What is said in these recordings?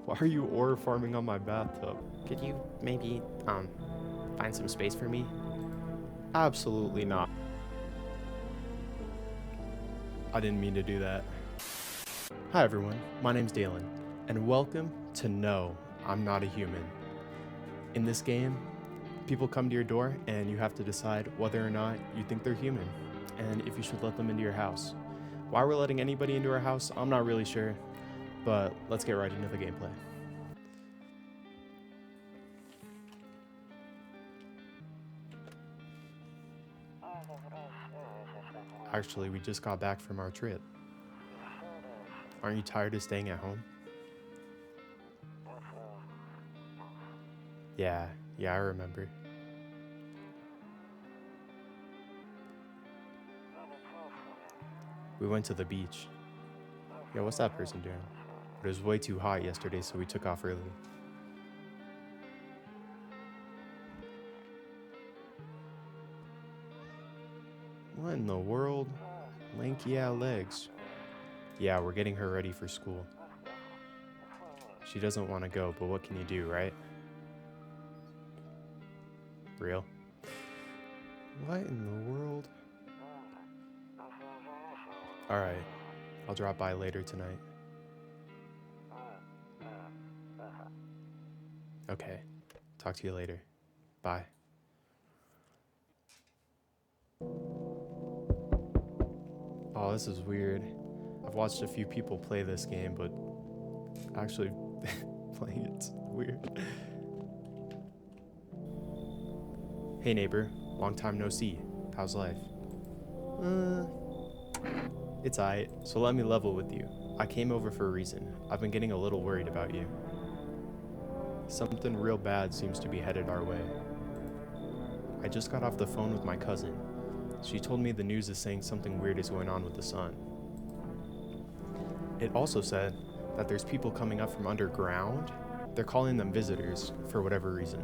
Why are you ore farming on my bathtub? Could you maybe, find some space for me? Absolutely not. I didn't mean to do that. Hi everyone, my name's Dalen, and welcome to No, I'm Not a Human. In this game, people come to your door and you have to decide whether or not you think they're human, and if you should let them into your house. Why we're letting anybody into our house, I'm not really sure, but let's get right into the gameplay. Actually, we just got back from our trip. Aren't you tired of staying at home? Yeah, I remember. We went to the beach. Yeah, what's that person doing? But it was way too hot yesterday, so we took off early. What in the world? Lanky ass legs. Yeah, we're getting her ready for school. She doesn't want to go, but what can you do, right? Real? What in the world? Alright, I'll drop by later tonight. Okay, talk to you later. Bye. Oh, this is weird. I've watched a few people play this game, but actually playing it's weird. Hey neighbor, long time no see. How's life? It's aight, so let me level with you. I came over for a reason. I've been getting a little worried about you. Something real bad seems to be headed our way. I just got off the phone with my cousin. She told me the news is saying something weird is going on with the sun. It also said that there's people coming up from underground. They're calling them visitors for whatever reason.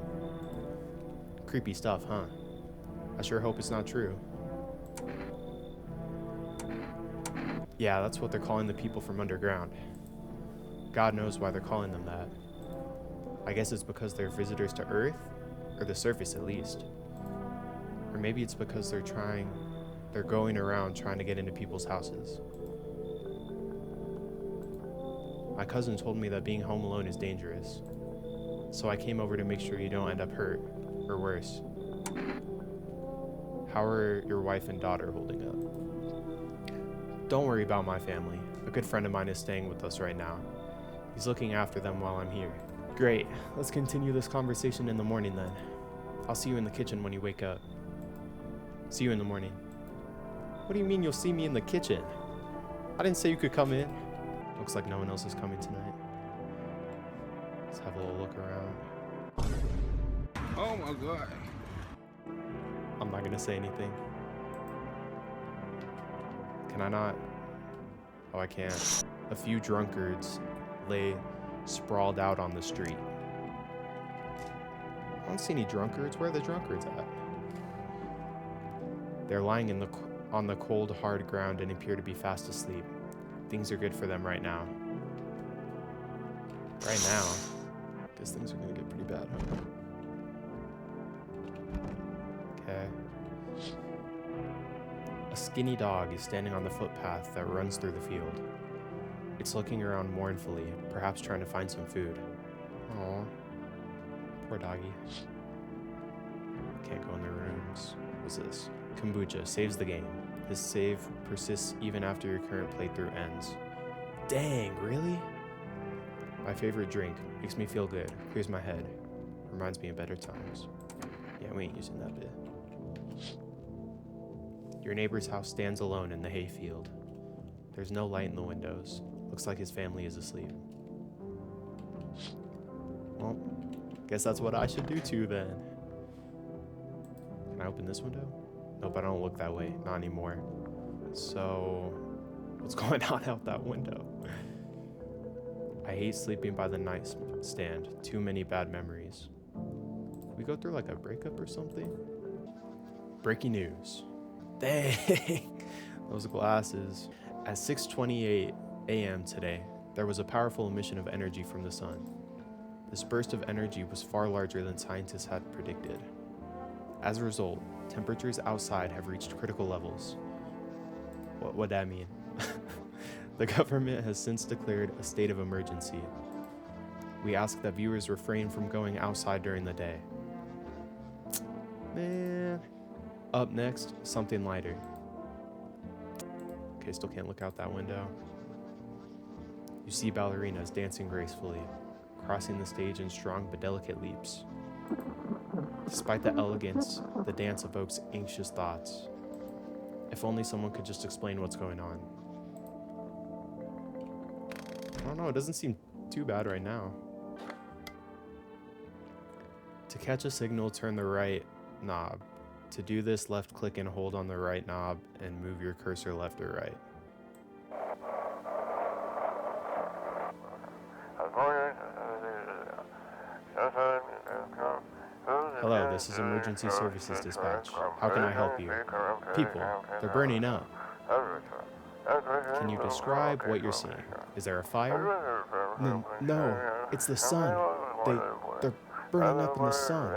Creepy stuff, huh? I sure hope it's not true. Yeah, that's what they're calling the people from underground. God knows why they're calling them that. I guess it's because they're visitors to Earth, or the surface at least. Or maybe it's because they're going around trying to get into people's houses. My cousin told me that being home alone is dangerous, so I came over to make sure you don't end up hurt, or worse. How are your wife and daughter holding up? Don't worry about my family. A good friend of mine is staying with us right now. He's looking after them while I'm here. Great, let's continue this conversation in the morning then. I'll see you in the kitchen when you wake up. See you in the morning. What do you mean you'll see me in the kitchen? I didn't say you could come in. Looks like no one else is coming tonight. Let's have a little look around. Oh my god. I'm not gonna say anything. Can I not? Oh, I can't. A few drunkards lay sprawled out on the street. I don't see any drunkards. Where are the drunkards at? They're lying on the cold, hard ground and appear to be fast asleep. Things are good for them right now. Right now? Guess things are gonna get pretty bad, huh? Okay. A skinny dog is standing on the footpath that runs through the field. It's looking around mournfully, perhaps trying to find some food. Aww. Poor doggy. Can't go in their rooms. What's this? Kombucha saves the game. This save persists even after your current playthrough ends. Dang, really? My favorite drink. Makes me feel good. Clears my head. Reminds me of better times. Yeah, we ain't using that bit. Your neighbor's house stands alone in the hayfield. There's no light in the windows. Looks like his family is asleep. Well, guess that's what I should do too then. Can I open this window? Nope, I don't look that way. Not anymore. So, what's going on out that window? I hate sleeping by the nightstand. Too many bad memories. Did we go through like a breakup or something? Breaking news. Dang! Those glasses. At 6:28 a.m. today, there was a powerful emission of energy from the sun. This burst of energy was far larger than scientists had predicted. As a result, temperatures outside have reached critical levels. What would that mean? The government has since declared a state of emergency. We ask that viewers refrain from going outside during the day. Man. Up next, something lighter. Okay, still can't look out that window. You see ballerinas dancing gracefully, crossing the stage in strong but delicate leaps. Despite the elegance, the dance evokes anxious thoughts. If only someone could just explain what's going on. I don't know, it doesn't seem too bad right now. To catch a signal, turn the right knob. To do this, left click and hold on the right knob and move your cursor left or right. Hello, this is Emergency Services Dispatch. How can I help you? People, they're burning up. Can you describe what you're seeing? Is there a fire? No, it's the sun. They're burning up in the sun.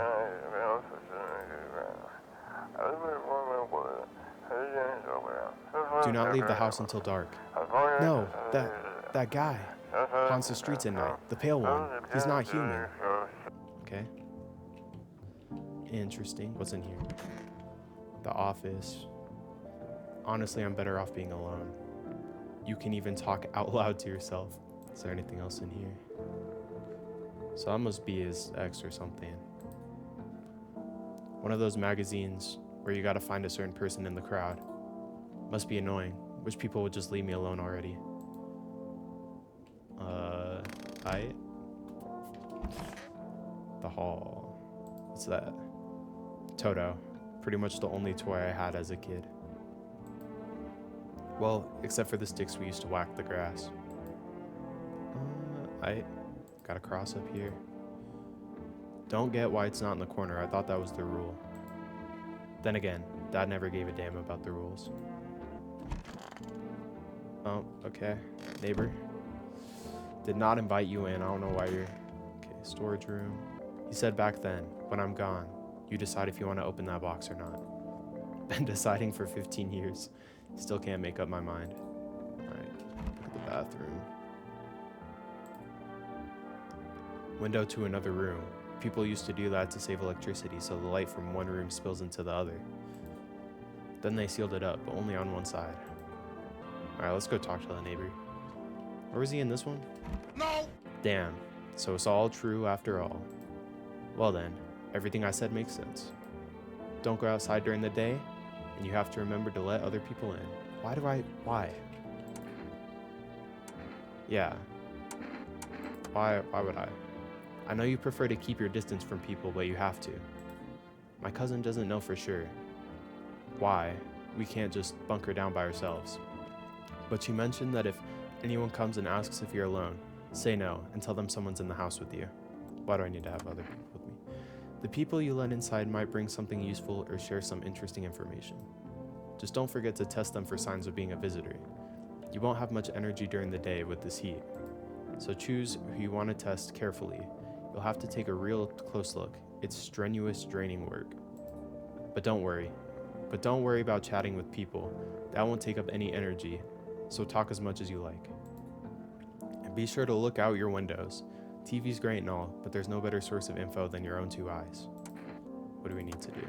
Do not leave the house until dark. No, that guy haunts the streets at night. The pale one. He's not human. Okay. Interesting. What's in here? The office. Honestly, I'm better off being alone. You can even talk out loud to yourself. Is there anything else in here? So that must be his ex or something. One of those magazines where you gotta find a certain person in the crowd. Must be annoying. Wish people would just leave me alone already. The hall. What's that? Toto. Pretty much the only toy I had as a kid. Well, except for the sticks we used to whack the grass. I got a cross up here. Don't get why it's not in the corner. I thought that was the rule. Then again, Dad never gave a damn about the rules. Oh, okay. Neighbor. Did not invite you in. I don't know why you're... Okay, storage room. He said back then, when I'm gone, you decide if you want to open that box or not. Been deciding for 15 years. Still can't make up my mind. Alright, look at the bathroom. Window to another room. People used to do that to save electricity so the light from one room spills into the other. Then they sealed it up, but only on one side. Alright, let's go talk to the neighbor. Or was he in this one? No! Damn, so it's all true after all. Well then, everything I said makes sense. Don't go outside during the day, and you have to remember to let other people in. Why? Yeah. Why would I? I know you prefer to keep your distance from people, but you have to. My cousin doesn't know for sure. Why? We can't just bunker down by ourselves. But she mentioned that if anyone comes and asks if you're alone, say no and tell them someone's in the house with you. Why do I need to have other people with me? The people you let inside might bring something useful or share some interesting information. Just don't forget to test them for signs of being a visitor. You won't have much energy during the day with this heat, so choose who you want to test carefully. You'll have to take a real close look. It's strenuous, draining work. But don't worry about chatting with people. That won't take up any energy, so talk as much as you like. And be sure to look out your windows. TV's great and all, but there's no better source of info than your own two eyes. What do we need to do?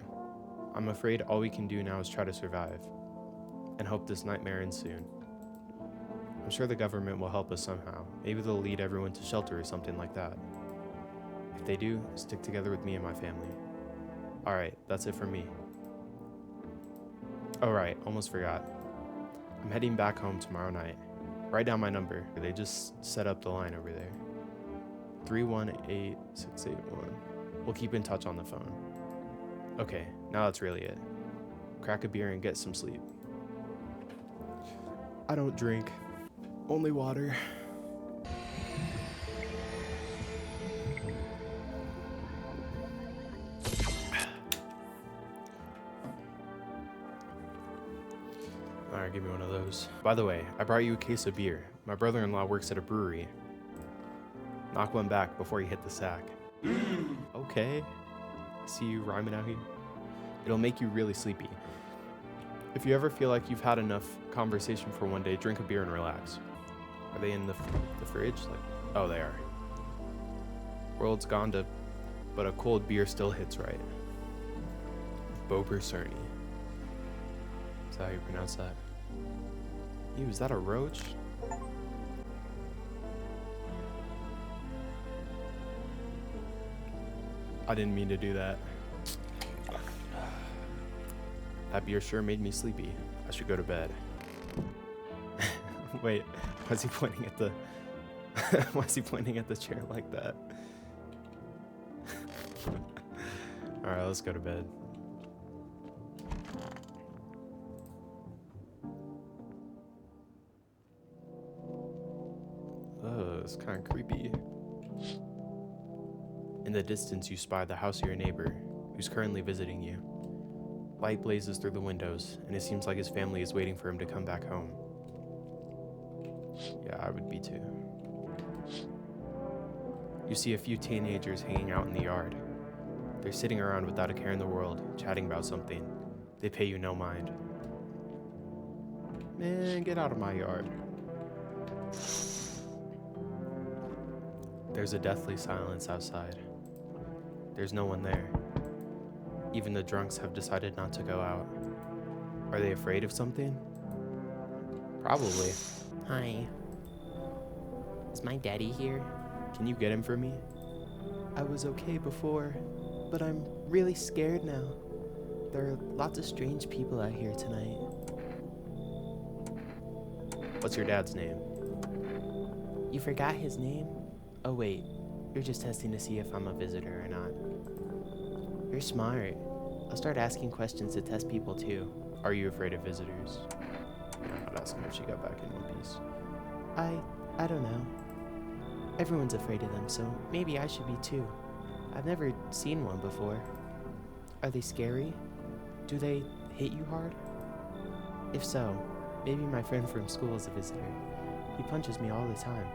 I'm afraid all we can do now is try to survive, and hope this nightmare ends soon. I'm sure the government will help us somehow. Maybe they'll lead everyone to shelter or something like that. If they do, stick together with me and my family. Alright, that's it for me. Oh right, almost forgot. I'm heading back home tomorrow night. Write down my number. They just set up the line over there. 318681. We'll keep in touch on the phone. Okay, now that's really it. Crack a beer and get some sleep. I don't drink. Only water. Alright, give me one of those. goes. By the way, I brought you a case of beer. My brother-in-law works at a brewery. Knock one back before you hit the sack. Okay. See you rhyming out here? It'll make you really sleepy. If you ever feel like you've had enough conversation for one day, drink a beer and relax. Are they in the fridge? Oh, they are. World's gone to, but a cold beer still hits right. Bober Cerny. Is that how you pronounce that? Ew, is that a roach? I didn't mean to do that. That beer sure made me sleepy. I should go to bed. Wait, why is he pointing at the why is he pointing at the chair like that? Alright, let's go to bed. It's kind of creepy. In the distance, you spy the house of your neighbor, who's currently visiting you. Light blazes through the windows, and it seems like his family is waiting for him to come back home. Yeah, I would be too. You see a few teenagers hanging out in the yard. They're sitting around without a care in the world, chatting about something. They pay you no mind. Man, get out of my yard. There's a deathly silence outside. There's no one there. Even the drunks have decided not to go out. Are they afraid of something? Probably. Hi. Is my daddy here? Can you get him for me? I was okay before, but I'm really scared now. There are lots of strange people out here tonight. What's your dad's name? You forgot his name? Oh wait, you're just testing to see if I'm a visitor or not. You're smart. I'll start asking questions to test people too. Are you afraid of visitors? I'm not asking if she got back in one piece. I don't know. Everyone's afraid of them, so maybe I should be too. I've never seen one before. Are they scary? Do they hit you hard? If so, maybe my friend from school is a visitor. He punches me all the time.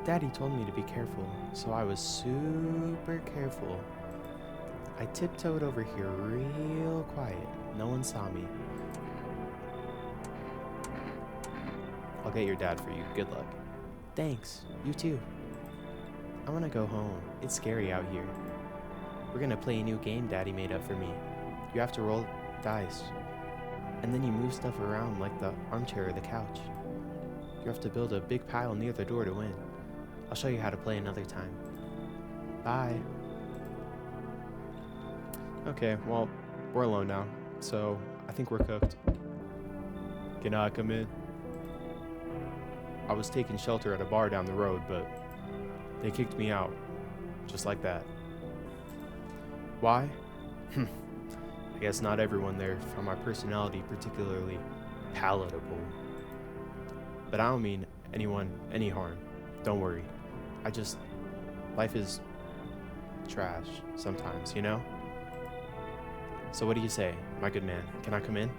Daddy told me to be careful, so I was super careful. I tiptoed over here real quiet. No one saw me. I'll get your dad for you. Good luck. Thanks. You too. I want to go home. It's scary out here. We're gonna play a new game Daddy made up for me. You have to roll dice, and then you move stuff around like the armchair or the couch. You have to build a big pile near the door to win. I'll show you how to play another time. Bye. Okay, well, we're alone now, so I think we're cooked. Can I come in? I was taking shelter at a bar down the road, but they kicked me out, just like that. Why? I guess not everyone there found my personality particularly palatable. But I don't mean anyone any harm. Don't worry. Life is trash sometimes, you know? So what do you say, my good man? Can I come in?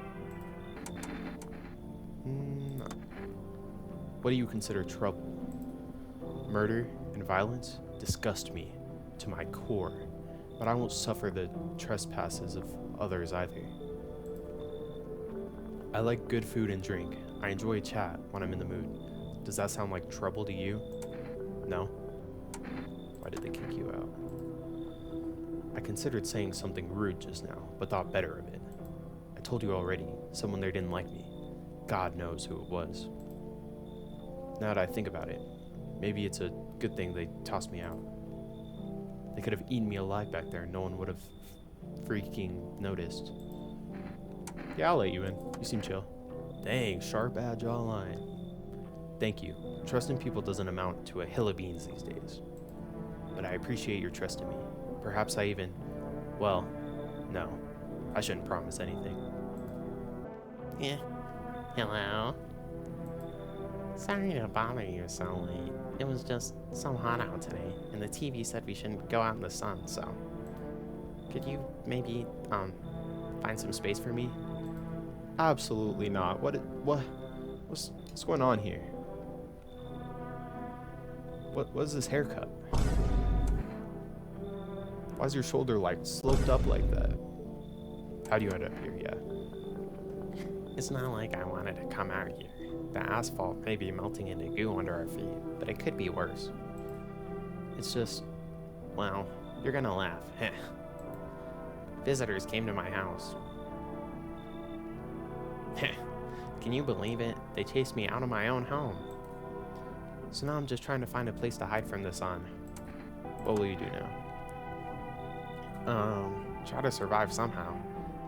What do you consider trouble? Murder and violence disgust me to my core, but I won't suffer the trespasses of others either. I like good food and drink. I enjoy chat when I'm in the mood. Does that sound like trouble to you? No? Why did they kick you out? I considered saying something rude just now, but thought better of it. I told you already, someone there didn't like me. God knows who it was. Now that I think about it, maybe it's a good thing they tossed me out. They could have eaten me alive back there and no one would have freaking noticed. Yeah, I'll let you in. You seem chill. Dang, sharp edge jawline. Thank you. Trust in people doesn't amount to a hill of beans these days. But I appreciate your trust in me. Perhaps I even... Well, no. I shouldn't promise anything. Yeah. Hello? Sorry to bother you so late. It was just so hot out today, and the TV said we shouldn't go out in the sun, so... Could you maybe, find some space for me? Absolutely not. What's going on here? What is this haircut? Why is your shoulder like sloped up like that? How do you end up here? Yeah. It's not like I wanted to come out here. The asphalt may be melting into goo under our feet, but it could be worse. It's just, well, you're gonna laugh. Visitors came to my house. Can you believe it? They chased me out of my own home. So now I'm just trying to find a place to hide from the sun. What will you do now? Try to survive somehow.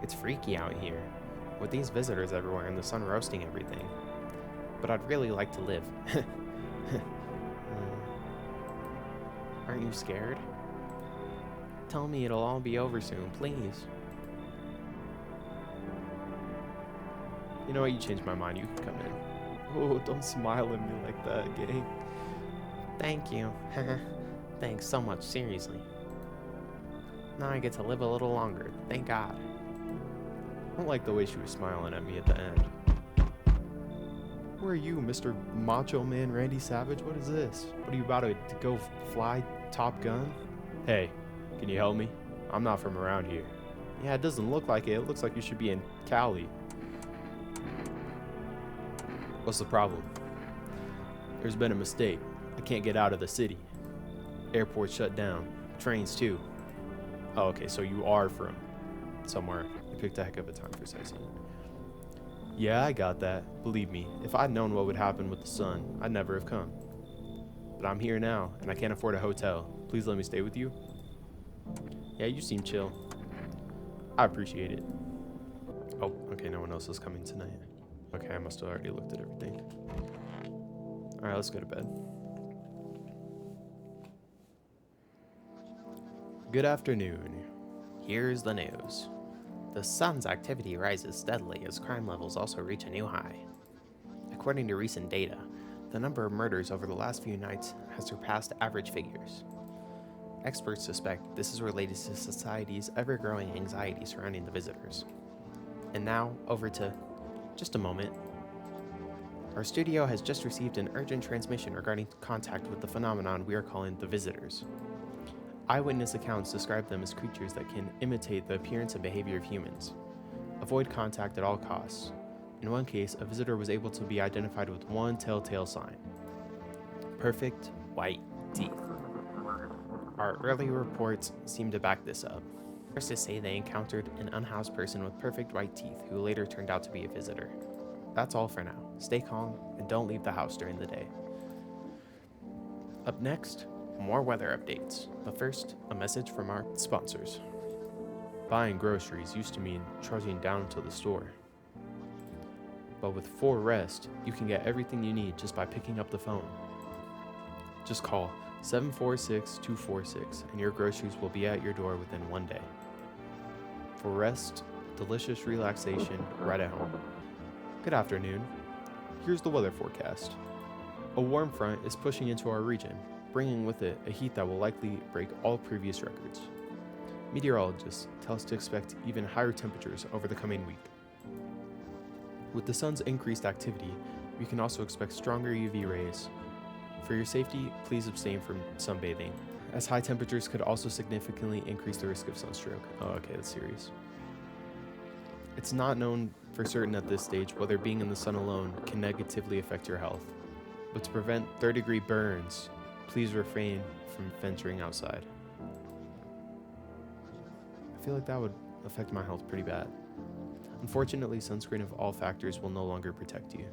It's freaky out here, with these visitors everywhere and the sun roasting everything. But I'd really like to live. Aren't you scared? Tell me it'll all be over soon, please. You know what? You changed my mind. You can come in. Oh, don't smile at me like that, gang. Thank you. Thanks so much, seriously. Now I get to live a little longer, thank God. I don't like the way she was smiling at me at the end. Who are you, Mr. Macho Man Randy Savage? What is this? What are you about to go fly Top Gun? Hey, can you help me? I'm not from around here. Yeah, it doesn't look like it. It looks like you should be in Cali. What's the problem? There's been a mistake. I can't get out of the city. Airport shut down. Trains too. Oh, okay, so you are from somewhere. You picked a heck of a time for sightseeing. Yeah, I got that. Believe me, if I'd known what would happen with the sun, I'd never have come. But I'm here now, and I can't afford a hotel. Please let me stay with you. Yeah, you seem chill. I appreciate it. Oh, okay, no one else is coming tonight. Okay, I must have already looked at everything. Alright, let's go to bed. Good afternoon. Here's the news. The sun's activity rises steadily as crime levels also reach a new high. According to recent data, the number of murders over the last few nights has surpassed average figures. Experts suspect this is related to society's ever-growing anxiety surrounding the visitors. And now, over to just a moment. Our studio has just received an urgent transmission regarding contact with the phenomenon we are calling the visitors. Eyewitness accounts describe them as creatures that can imitate the appearance and behavior of humans. Avoid contact at all costs. In one case, a visitor was able to be identified with one telltale sign: perfect white teeth. Our early reports seem to back this up. First to say they encountered an unhoused person with perfect white teeth who later turned out to be a visitor. That's all for now. Stay calm and don't leave the house during the day. Up next, more weather updates. But first, a message from our sponsors. Buying groceries used to mean trudging down to the store. But with 4Rest, you can get everything you need just by picking up the phone. Just call 746-246 and your groceries will be at your door within one day. 4Rest, delicious relaxation right at home. Good afternoon. Here's the weather forecast. A warm front is pushing into our region, bringing with it a heat that will likely break all previous records. Meteorologists tell us to expect even higher temperatures over the coming week. With the sun's increased activity, we can also expect stronger UV rays. For your safety, please abstain from sunbathing, as high temperatures could also significantly increase the risk of sunstroke. Oh, okay, that's serious. It's not known for certain at this stage whether being in the sun alone can negatively affect your health, but to prevent third-degree burns, please refrain from venturing outside. I feel like that would affect my health pretty bad. Unfortunately, sunscreen of all factors will no longer protect you.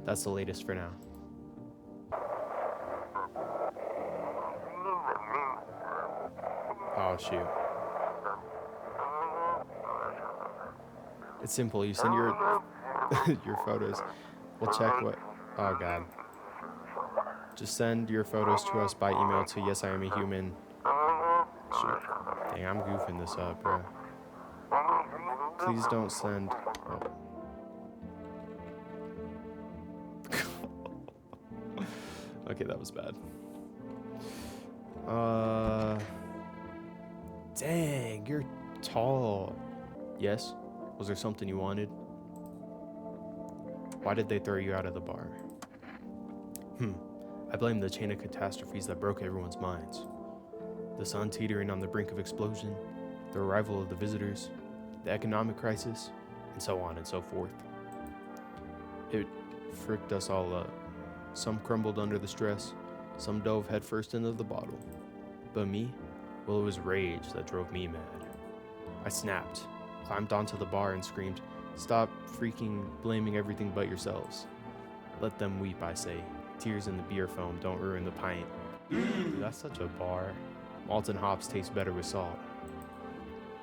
That's the latest for now. Oh shoot. It's simple, you send your your photos. We'll check what, oh god. Just send your photos to us by email to yesiamahuman. Shoot. Dang, I'm goofing this up, bro. Please don't send. Oh. Okay, that was bad. Dang, you're tall. Yes? Was there something you wanted? Why did they throw you out of the bar? I blame the chain of catastrophes that broke everyone's minds. The sun teetering on the brink of explosion, the arrival of the visitors, the economic crisis, and so on and so forth. It fricked us all up. Some crumbled under the stress, some dove headfirst into the bottle. But me? Well, it was rage that drove me mad. I snapped, climbed onto the bar and screamed, "Stop freaking blaming everything but yourselves. Let them weep, I say. Tears in the beer foam don't ruin the pint." Dude, that's such a bar. Malt and hops taste better with salt.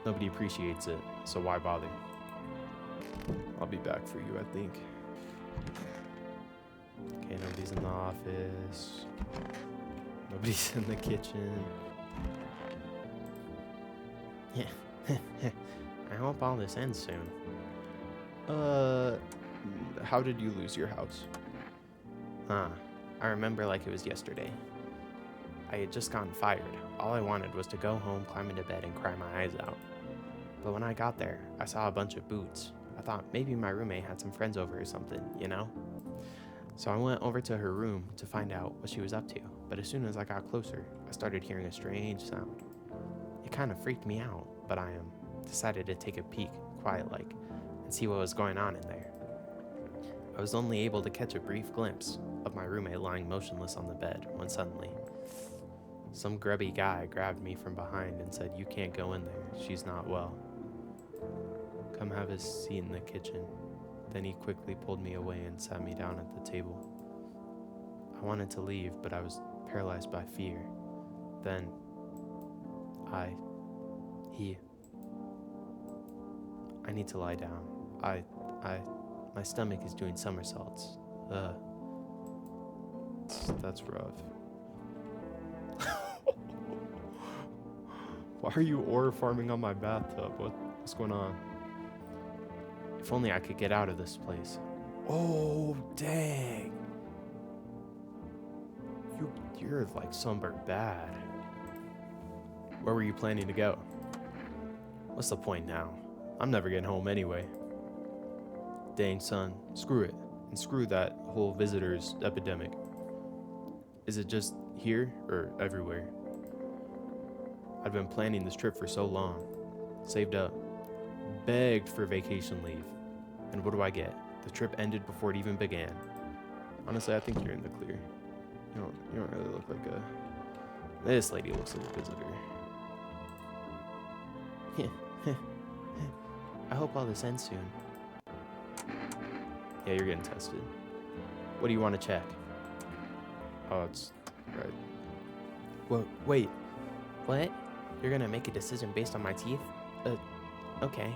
Nobody appreciates it, so why bother? I'll be back for you, I think. Okay, nobody's in the office. Nobody's in the kitchen. Yeah. I hope all this ends soon. How did you lose your house? I remember like it was yesterday. I had just gotten fired. All I wanted was to go home, climb into bed, and cry my eyes out. But when I got there, I saw a bunch of boots. I thought maybe my roommate had some friends over or something, you know? So I went over to her room to find out what she was up to. But as soon as I got closer, I started hearing a strange sound. It kind of freaked me out, but I decided to take a peek, quiet-like, and see what was going on in there. I was only able to catch a brief glimpse of my roommate lying motionless on the bed when suddenly, some grubby guy grabbed me from behind and said, "You can't go in there, she's not well. Come have a seat in the kitchen." Then he quickly pulled me away and sat me down at the table. I wanted to leave, but I was paralyzed by fear. Then, I need to lie down. My stomach is doing somersaults. That's rough. Why are you ore farming on my bathtub? What's going on? If only I could get out of this place. Oh, dang. You're like sunburned bad. Where were you planning to go? What's the point now? I'm never getting home anyway. Dang, son. Screw it. And screw that whole visitors epidemic. Is it just here or everywhere? I've been planning this trip for so long. Saved up. Begged for vacation leave. And what do I get? The trip ended before it even began. Honestly, I think you're in the clear. You don't really look like a... This lady looks like a visitor. I hope all this ends soon. Yeah, you're getting tested. What do you want to check? Oh, it's... right. Well, wait. What? You're gonna make a decision based on my teeth? Okay.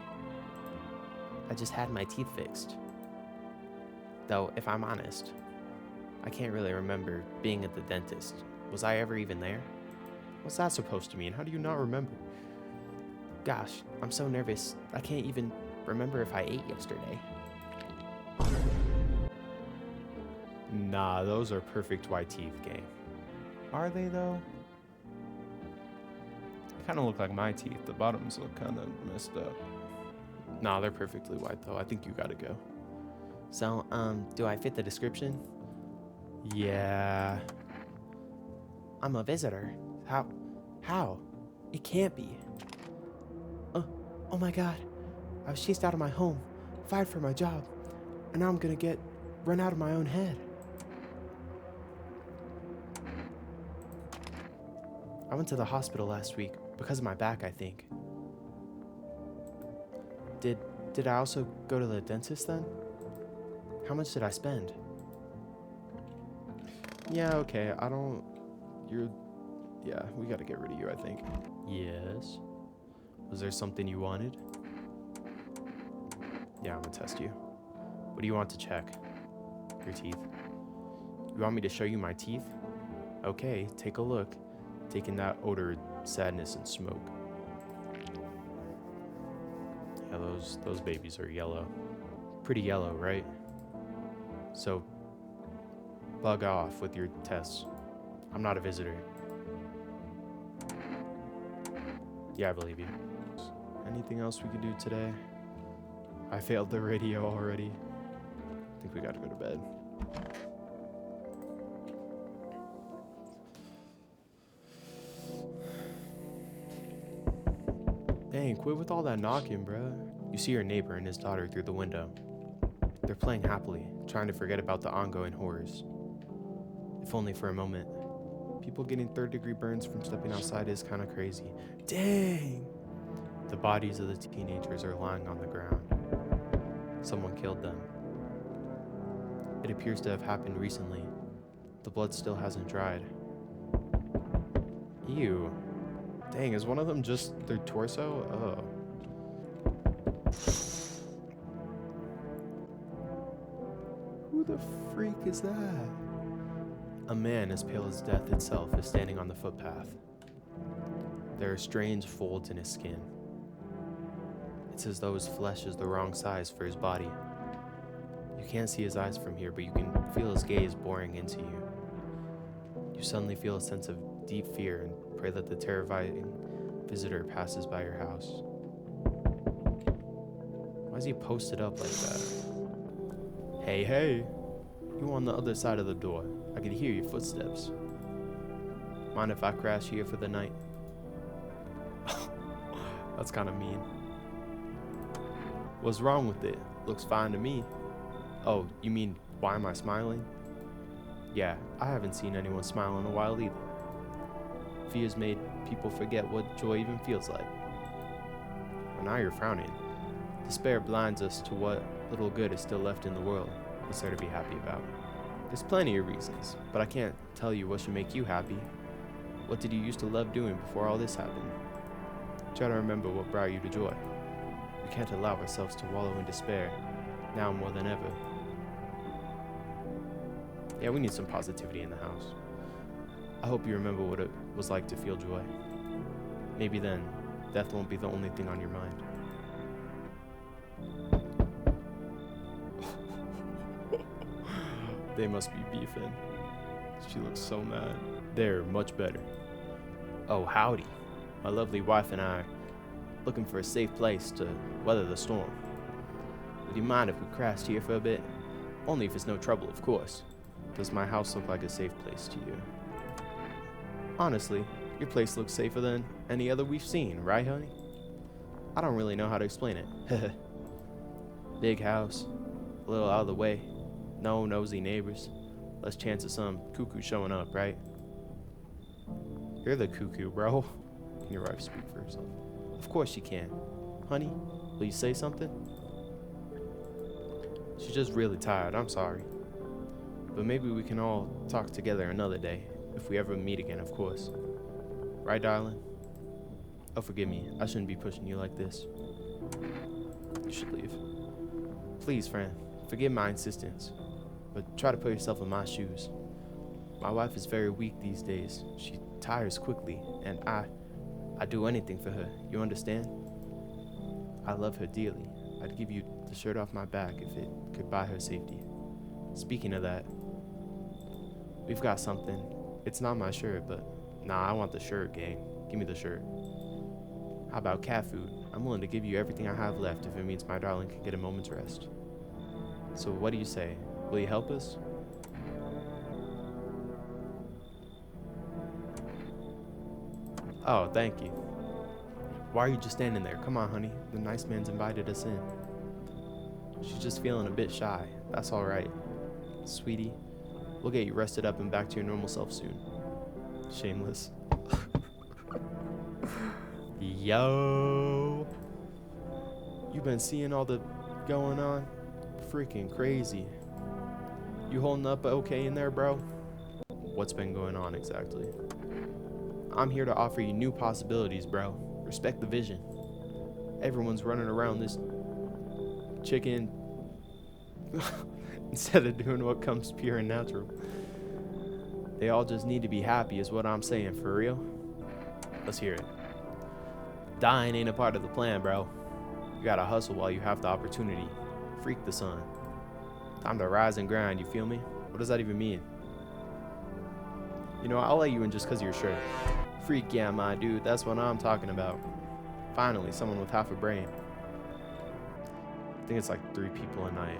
I just had my teeth fixed. Though, if I'm honest, I can't really remember being at the dentist. Was I ever even there? What's that supposed to mean? How do you not remember? Gosh, I'm so nervous. I can't even remember if I ate yesterday. Nah, those are perfect white teeth, gang. Are they, though? Kind of look like my teeth. The bottoms look kind of messed up. Nah, they're perfectly white, though. I think you gotta go. So, do I fit the description? Yeah. I'm a visitor. How? It can't be. Oh my god. I was chased out of my home, fired from my job, and now I'm gonna get run out of my own head. I went to the hospital last week because of my back, I think. Did I also go to the dentist then? How much did I spend? Yeah, okay. Yeah, we gotta get rid of you, I think. Yes? Was there something you wanted? Yeah, I'm gonna test you. What do you want to check? Your teeth. You want me to show you my teeth? Okay, take a look. Taking that odor, sadness, and smoke. Yeah, those babies are yellow. Pretty yellow, right? So, bug off with your tests. I'm not a visitor. Yeah, I believe you. Anything else we could do today? I failed the radio already. think we gotta go to bed. Dang, quit with all that knocking, bruh. You see your neighbor and his daughter through the window. They're playing happily, trying to forget about the ongoing horrors. If only for a moment. People getting third-degree burns from stepping outside is kind of crazy. Dang! The bodies of the teenagers are lying on the ground. Someone killed them. It appears to have happened recently. The blood still hasn't dried. Ew. Dang, is one of them just their torso? Oh. Who the freak is that? A man as pale as death itself is standing on the footpath. There are strange folds in his skin. It's as though his flesh is the wrong size for his body. You can't see his eyes from here, but you can feel his gaze boring into you. You suddenly feel a sense of deep fear and pray that the terrifying visitor passes by your house. Why is he posted up like that? Hey, hey! You on the other side of the door. I can hear your footsteps. Mind if I crash here for the night? That's kind of mean. What's wrong with it? Looks fine to me. Oh, you mean, why am I smiling? Yeah, I haven't seen anyone smile in a while either. Fear's made people forget what joy even feels like. Well, now you're frowning. Despair blinds us to what little good is still left in the world. What's there to be happy about? There's plenty of reasons, but I can't tell you what should make you happy. What did you used to love doing before all this happened? Try to remember what brought you to joy. We can't allow ourselves to wallow in despair, now more than ever. Yeah, we need some positivity in the house. I hope you remember what it was like to feel joy. Maybe then, death won't be the only thing on your mind. They must be beefing. She looks so mad. They're much better. Oh, howdy. My lovely wife and I are looking for a safe place to weather the storm. Would you mind if we crashed here for a bit? Only if it's no trouble, of course. Does my house look like a safe place to you? Honestly, your place looks safer than any other we've seen, right, honey? I don't really know how to explain it. Big house, a little out of the way, no nosy neighbors, less chance of some cuckoo showing up, right? You're the cuckoo, bro. Can your wife speak for herself? Of course she can. Honey, will you say something? She's just really tired, I'm sorry. But maybe we can all talk together another day, if we ever meet again, of course. Right, darling? Oh, forgive me, I shouldn't be pushing you like this. You should leave. Please, friend, forgive my insistence, but try to put yourself in my shoes. My wife is very weak these days. She tires quickly, and I'd do anything for her, you understand? I love her dearly. I'd give you the shirt off my back if it could buy her safety. Speaking of that, we've got something. It's not my shirt, but nah, I want the shirt, gang. Give me the shirt. How about cat food? I'm willing to give you everything I have left if it means my darling can get a moment's rest. So what do you say? Will you help us? Oh, thank you. Why are you just standing there? Come on, honey. The nice man's invited us in. She's just feeling a bit shy. That's all right. Sweetie, we'll get you rested up and back to your normal self soon. Shameless. Yo. You been seeing all the going on? Freaking crazy. You holding up okay in there, bro? What's been going on exactly? I'm here to offer you new possibilities, bro. Respect the vision. Everyone's running around this chicken instead of doing what comes pure and natural. They all just need to be happy is what I'm saying, for real. Let's hear it. Dying ain't a part of the plan, bro. You gotta hustle while you have the opportunity. Freak the sun. Time to rise and grind, you feel me? What does that even mean? You know, I'll let you in just because of your shirt. Freak, yeah, my dude, that's what I'm talking about. Finally, someone with half a brain. I think it's like 3 people a night.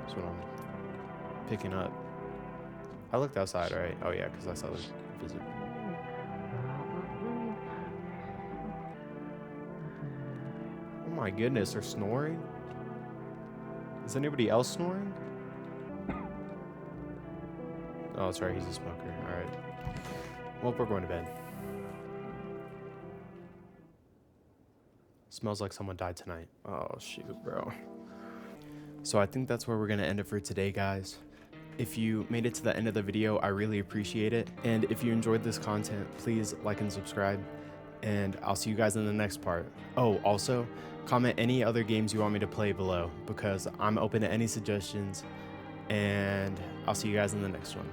That's what I'm picking up? I looked outside, right? Oh yeah, because I saw the visit. Oh my goodness, they're snoring? Is anybody else snoring? Oh, that's right, he's a smoker. Alright. Well, we're going to bed. Smells like someone died tonight. Oh, shoot, bro. So I think that's where we're going to end it for today, guys. If you made it to the end of the video, I really appreciate it. And if you enjoyed this content, please like and subscribe. And I'll see you guys in the next part. Oh, also, comment any other games you want me to play below, because I'm open to any suggestions. And I'll see you guys in the next one.